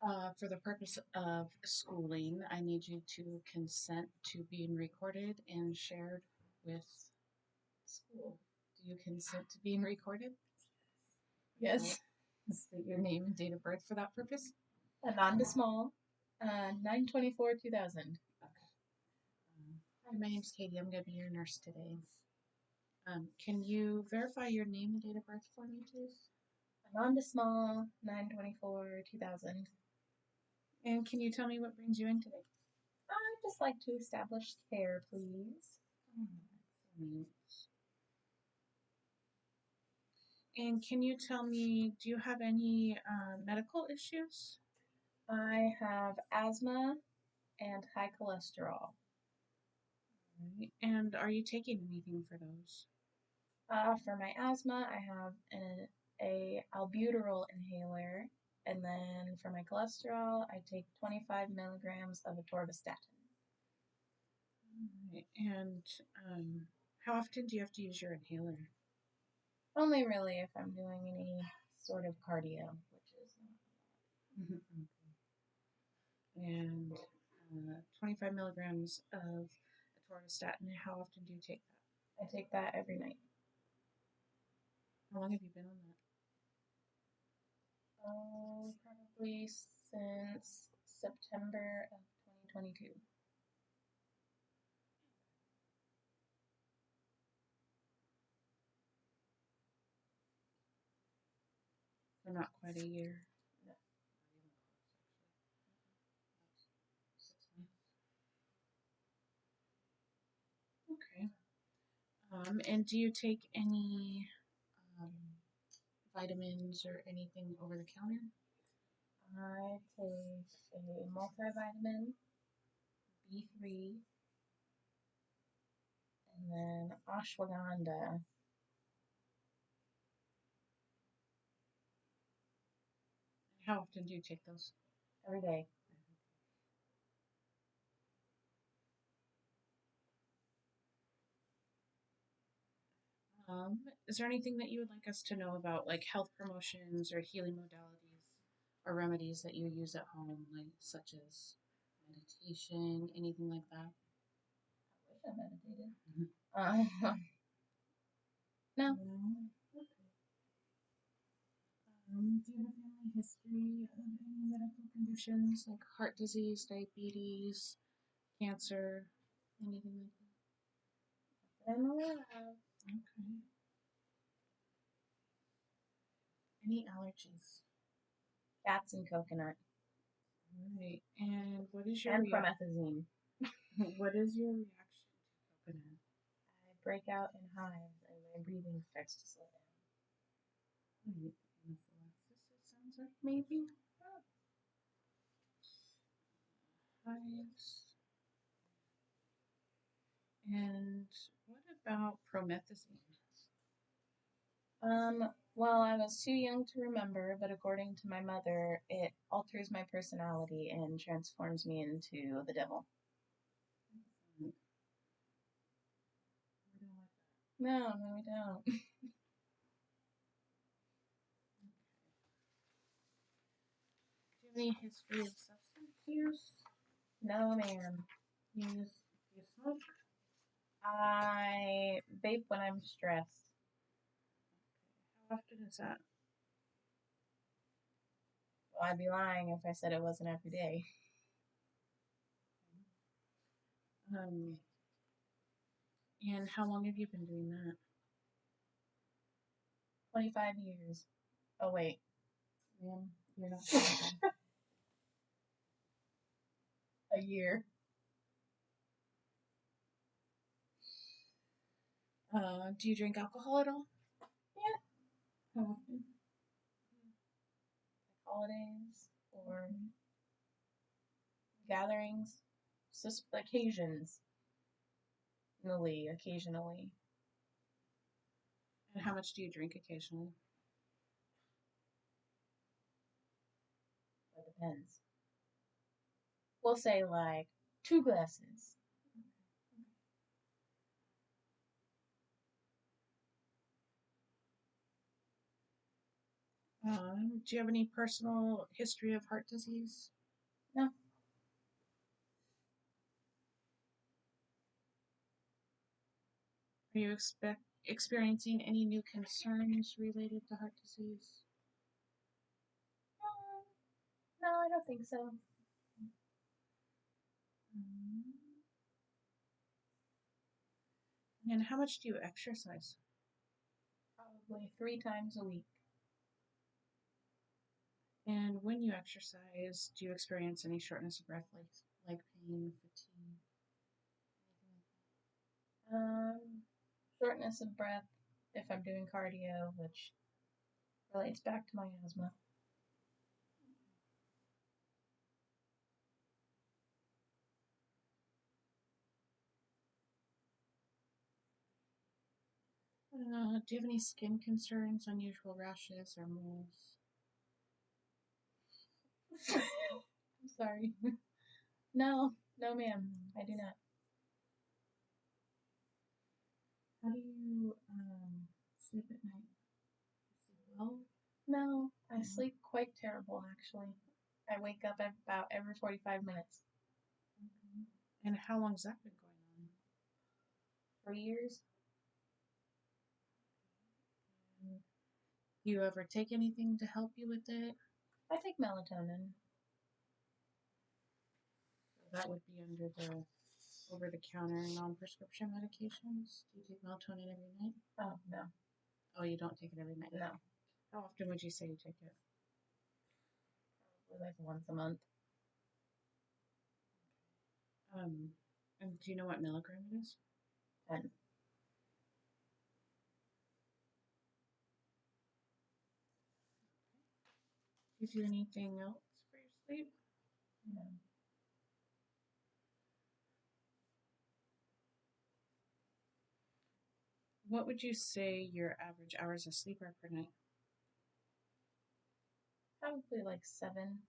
For the purpose of schooling, I need you to consent to being recorded and shared with school. Do you consent to being recorded? Yes. State your name and date of birth for that purpose. Ananda Small, 9/24/2000. Okay. Hi, my name's Katie. I'm going to be your nurse today. Can you verify your name and date of birth for me, please? Ananda Small, 9/24/2000. And can you tell me what brings you in today? I'd just like to establish care, please. Excellent. And can you tell me, do you have any medical issues? I have asthma and high cholesterol. Right. And are you taking anything for those? For my asthma, I have a albuterol inhaler, and then for my cholesterol, I take 25 milligrams of atorvastatin. Right. And how often do you have to use your inhaler? Only really if I'm doing any sort of cardio, which is not. Okay. And 25 milligrams of atorvastatin. How often do you take that? I take that every night. How long have you been on that? Oh, probably since September of 2022. So not quite a year. No. Not even close, actually. 6 months. Okay. And do you take any um, vitamins or anything over the counter? I take a multivitamin, B3, and then ashwagandha. How often do you take those? Every day. Is there anything that you would like us to know about, like health promotions or healing modalities or remedies that you use at home, like such as meditation, anything like that? I wish I meditated. Mhm. No. No? Okay. Do you have a family history of any medical conditions like heart disease, diabetes, cancer, anything like That I'm aware of. that? Okay. Any allergies? Fats and coconut. All right. And And promethazine. what is your reaction to coconut? I break out in hives and my breathing starts to slow down. Right. Anaphylaxis, it sounds like maybe. Hives. And what about promethazine? Well, I was too young to remember, but according to my mother, it alters my personality and transforms me into the devil. We don't like that. No, no, we don't. Do you have any history of substance use? No, ma'am. Do you smoke? I vape when I'm stressed. How often is that? Well, I'd be lying if I said it wasn't every day. Um, and how long have you been doing that? 25 years. Oh, wait. Ma'am, you're not. A year. Do you drink alcohol at all? Yeah. How often? Like holidays or gatherings. Just occasions. Occasionally. And how much do you drink occasionally? It depends. We'll say like 2 glasses. Do you have any personal history of heart disease? No. Are you experiencing any new concerns related to heart disease? No, I don't think so. Mm. And how much do you exercise? Probably 3 times a week. And when you exercise, do you experience any shortness of breath, like pain, fatigue, anything Um, Shortness of breath if I'm doing cardio, which relates back to my asthma. like that? Do you have any skin concerns, unusual rashes, or moles? I'm sorry. No, no, ma'am, I do not. How do you sleep at night? Sleep well? No, I No. sleep quite terrible, actually. I wake up about every 45 minutes. Okay. And how long's that been going on? 3 years? And do you ever take anything to help you with it? I take melatonin. That would be under the over-the-counter non-prescription medications. Do you take melatonin every night? Oh, no, Oh, you don't take it every night? no. How often would you say you take it? Probably like once a month. Um, and do you know what milligram it is? 10. Do you do anything else for your sleep? No. What would you say your average hours of sleep are per night? Probably like 7,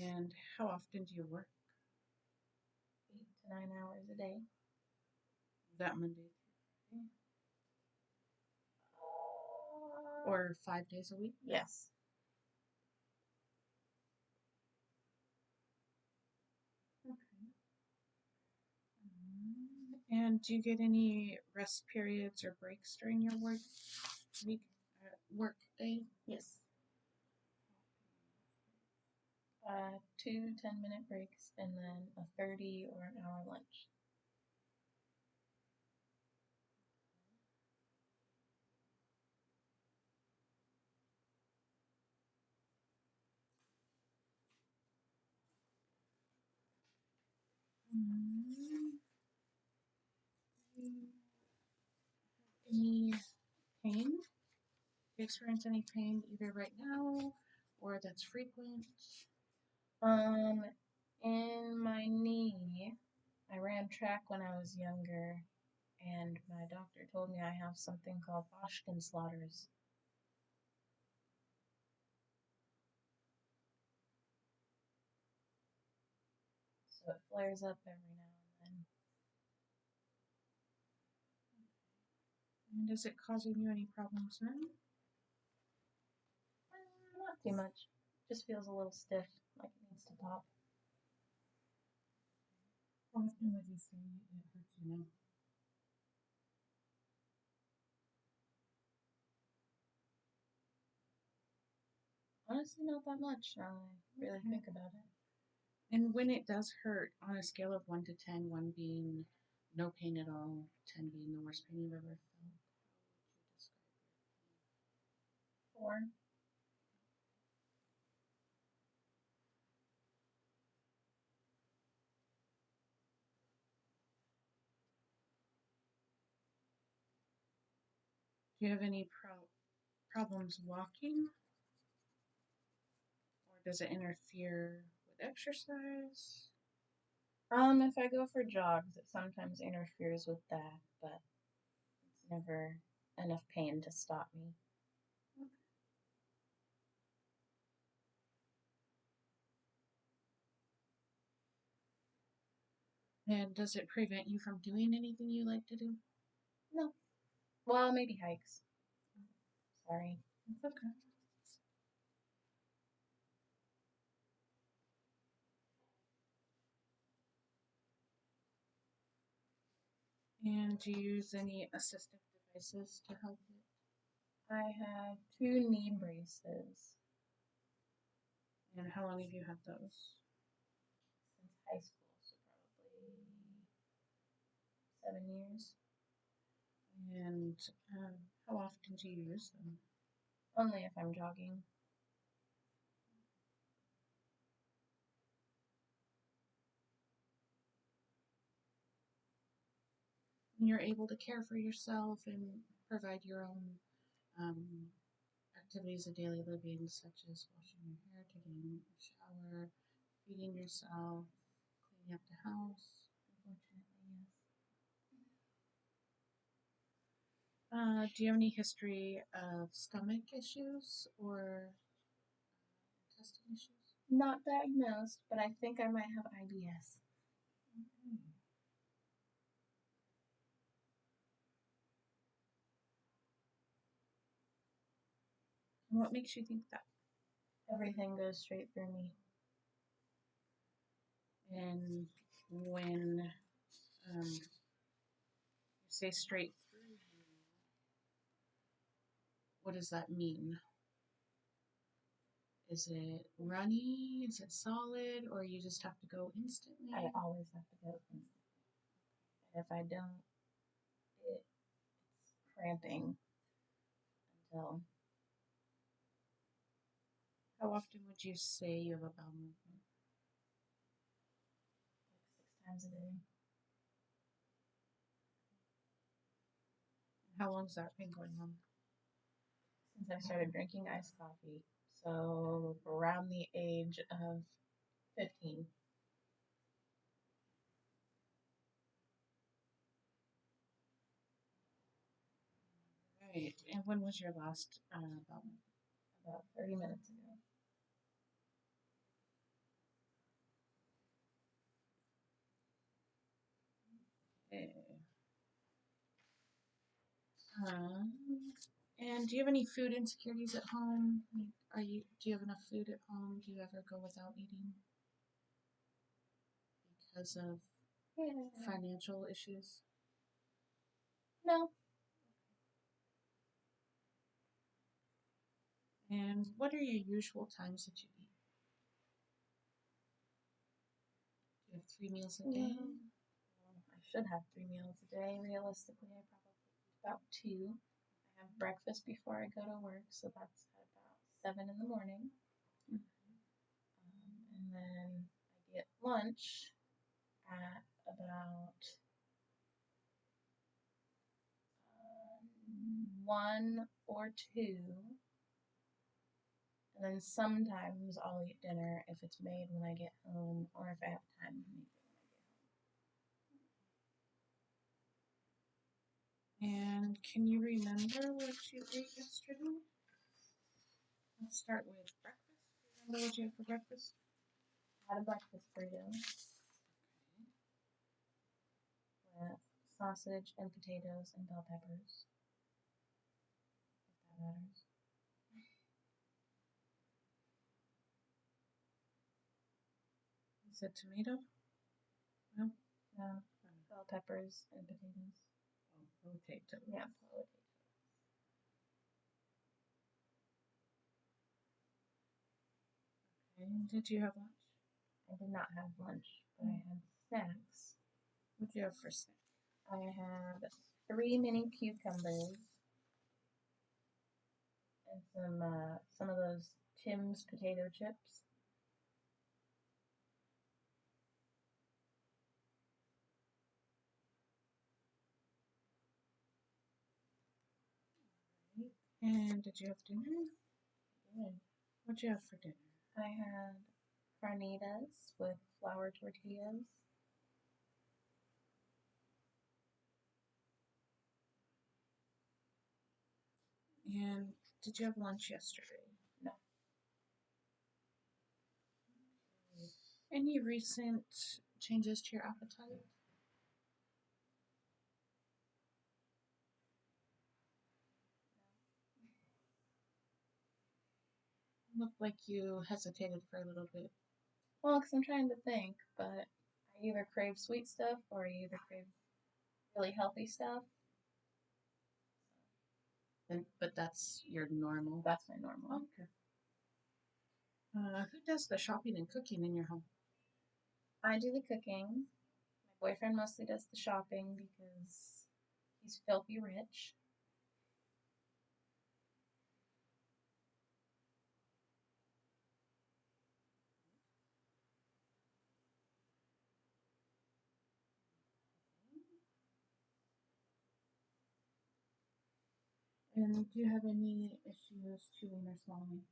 And how often do you work? 8 to 9 hours a day. Is that Monday through Friday? Or 5 days a week? Yes. Okay. And do you get any rest periods or breaks during your work day? Yes. 2 10-minute breaks and then a 30 or an hour lunch. Mm, Any pain? Do you experience any pain either right now or that's frequent? Um, in my knee, I ran track when I was younger, and my doctor told me I have something called Slaughters. So it flares up every now and then. And is it causing you any problems now? Not too much. Just feels a little stiff, like it needs to pop. How often would you say it hurts you now? Honestly, not that much now I really Okay. think about it. And when it does hurt, on a scale of 1 to 10, 1 being no pain at all, 10 being the worst pain you've ever felt, how would you describe your 4. pain? Do you have any problems walking? Or does it interfere with exercise? If I go for jogs, it sometimes interferes with that, but it's never enough pain to stop me. And does it prevent you from doing anything you like to do? No. Well, maybe hikes. Sorry. It's okay. And do you use any assistive devices to help it? I have 2 knee braces And how long have you had those? since high school, so probably 7 years. And how often do you use them? Only if I'm jogging. And you're able to care for yourself and provide your own um, activities of daily living, such as washing your hair, taking a shower, feeding yourself, cleaning up the house. Unfortunately, yes. Do you have any history of stomach issues or intestine issues? Not diagnosed, but I think I might have IBS. Okay. And what makes you think that? Everything goes straight through me. And when you say straight through you, what does that mean? Is it runny? Is it solid? Or you just have to go instantly? I always have to go instantly. And if I don't, it's cramping until How often would you say you have a bowel movement? like 6 times a day. How long's that been going on? Since I started drinking iced coffee. So around the age of 15. Right. And when was your last bowel movement? About 30 minutes ago. Okay. Um, and do you have any food insecurities at home? Do you have enough food at home? Do you ever go without eating because of Yeah. financial issues? No. And what are your usual times that you eat? Do you have 3 meals a day? No. I should have 3 meals a day. Realistically, I probably eat about 2. I have breakfast before I go to work, so that's at about 7 in the morning. And then I get lunch at about 1 or 2. And then sometimes I'll eat dinner if it's made when I get home or if I have time to make it when I get And can you remember what you ate yesterday? Let's start with breakfast. Remember what you had for breakfast? home. I had a breakfast burrito with sausage and potatoes and bell peppers, if that matters. Is it tomato? No. No, bell peppers and potatoes. Oh, potato. Yeah, potatoes. And did you have lunch? I did not have lunch, but I had snacks. What did you have for snack? I had 3 mini cucumbers and some of those Tim's potato chips. And did you have dinner? Good. What'd you have for dinner? I had carnitas with flour tortillas. And did you have lunch yesterday? No. Any recent changes to your appetite? Looked like you hesitated for a little bit. Well, because I'm trying to think, but I either crave sweet stuff or I either crave really healthy stuff. But that's your normal. That's my normal. Okay. Who does the shopping and cooking in your home? I do the cooking. My boyfriend mostly does the shopping because he's filthy rich. And do you have any issues chewing or swallowing?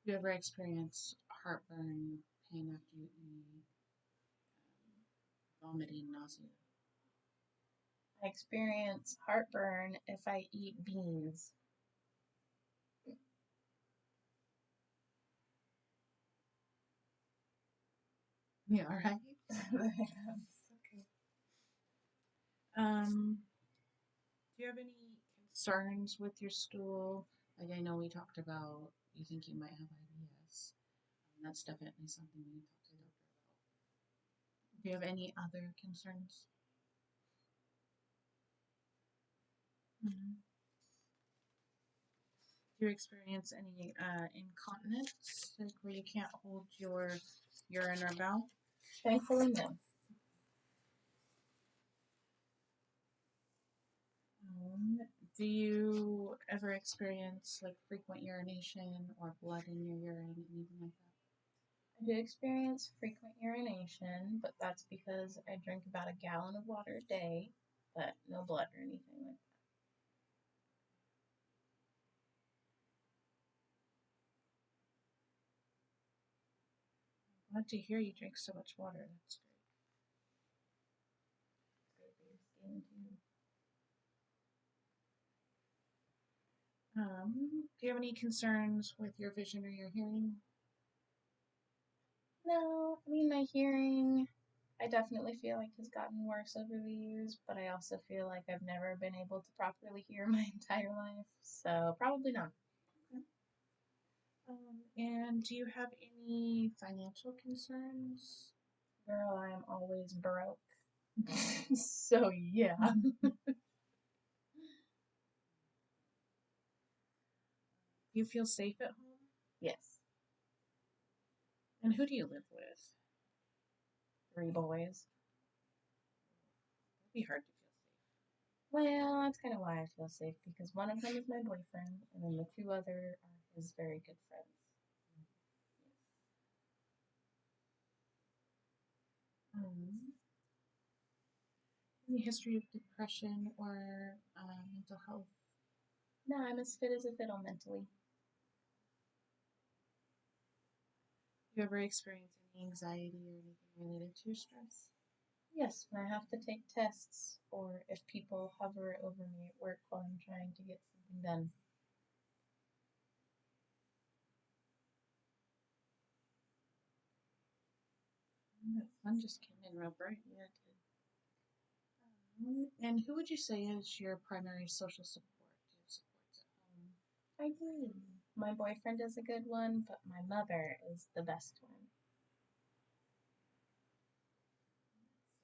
Do you ever experience heartburn, pain after you eat, vomiting, nausea? I experience heartburn if I eat beans. Yeah, all right. Okay. Do you have any concerns with your stool? Like I know we talked about you think you might have IBS. That's definitely something you talk to the doctor about. Do you have any other concerns? Mhm. Do you experience any incontinence, like where you can't hold your urine or bowel? Thankfully, no. Um, do you ever experience like frequent urination or blood in your urine, anything like that? I do experience frequent urination, but that's because I drink about a gallon of water a day, but no blood or anything like Glad to hear you drink so much water. That's great. that. It's great for your skin too. Do you have any concerns with your vision or your hearing? No, I mean, my hearing, I definitely feel like has gotten worse over the years, but I also feel like I've never been able to properly hear my entire life, so probably not. Okay. And do you have any financial concerns? Girl, I'm always broke. So, yeah. Do you feel safe at home? Yes, And who do you live with? 3 boys. It'd be hard to feel safe. Well, that's kind of why I feel safe because one of them is my boyfriend, and then the two other are his very good friends. Um, any history of depression or mental health? No, I'm as fit as a fiddle mentally. Do you ever experience any anxiety or anything related to your stress? Yes, when I have to take tests or if people hover over me at work while I'm trying to get something done. That sun just came in real bright. Yeah, it did. And who would you say is your primary social support? Do you have supports at home? I do. My boyfriend is a good one, but my mother is the best one.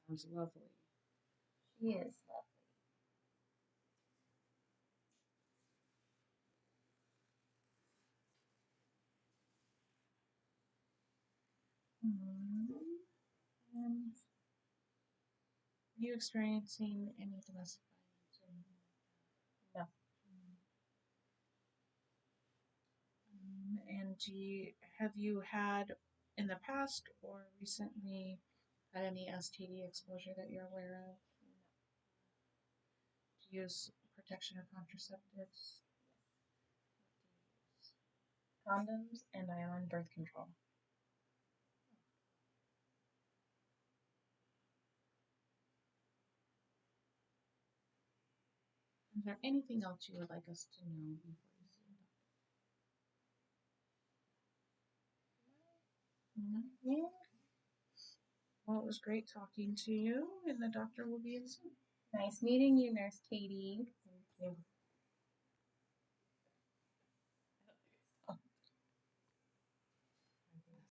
Sounds lovely. She is lovely. And are you experiencing any domestic violence or anything No, like that? And have you had in the past or recently had any STD exposure that you're aware of? Do you use protection or contraceptives? What do you use? condoms, and I am on birth control. Is there anything else you would like us to know before you see a doctor? No? Yeah. Well, it was great talking to you, and the doctor will be in soon. Nice meeting you, Nurse Katie. Thank you.